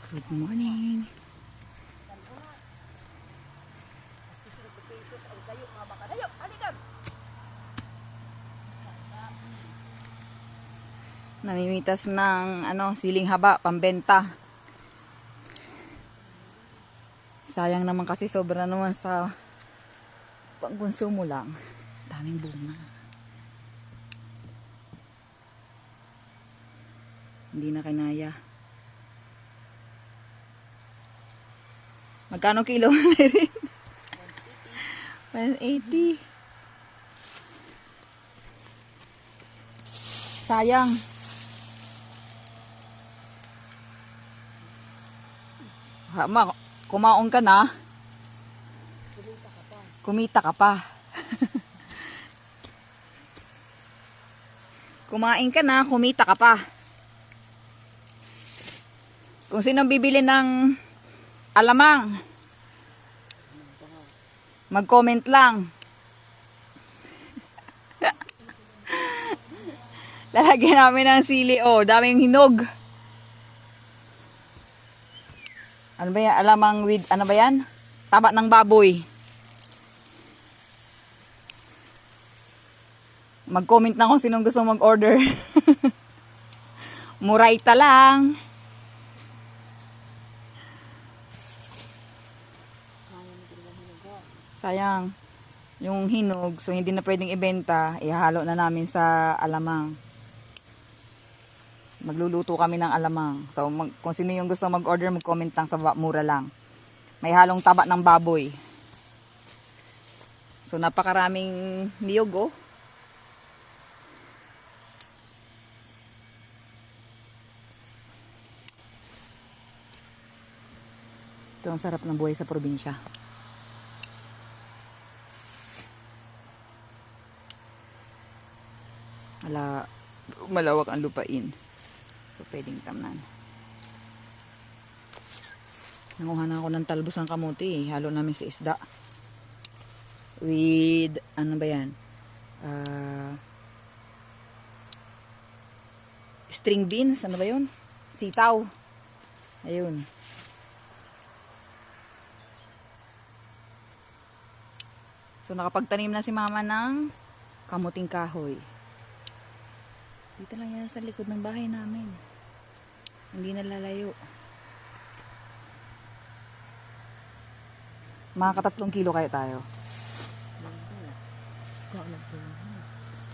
Good morning. Namimitas ng siling haba, pambenta. Sayang naman kasi sobra naman sa pangkonsumo lang. Daming bunga. Hindi na kinaya. Magkano kilo? 180. Sayang. Kumaon ka na. Kumita ka pa. Kumain ka na, kumita ka pa. Kung sino bibili ng alamang, mag-comment lang. Lalagyan namin ng sili. Oh, daming hinog. Ano ba yan? Alamang with, ano ba yan? Taba ng baboy. Mag-comment na kung sinong gusto mag-order. Muraita lang. Sayang. Yung hinog, so hindi na pwedeng ibenta, ihalo na namin sa alamang. Magluluto kami ng alamang. So, kung sino yung gusto mag-order, mag-comment lang sa mura lang. May halong taba ng baboy. So, napakaraming niyog, oh. Ito ang sarap ng buhay sa probinsya. Malawak ang lupain. So, pwedeng tamnan. Nanguha na ako ng talbos ng kamuti. Halo namin sa isda. With, ano ba yan? String beans. Ano ba yun? Sitaw. Ayun. So, nakapagtanim na si mama ng kamuting kahoy. Dito lang yan sa likod ng bahay namin. Hindi na lalayo. Mga 3 kilo kayo tayo.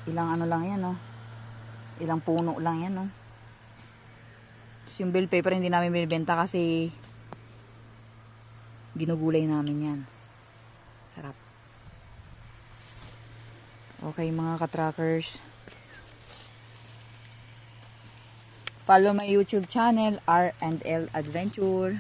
Ilang ano lang yan, no? Ilang puno lang yan, no? Yung bell pepper hindi namin binibenta kasi ginugulay namin yan. Sarap. Okay, mga ka-trackers. Follow my YouTube channel, R&L Adventure.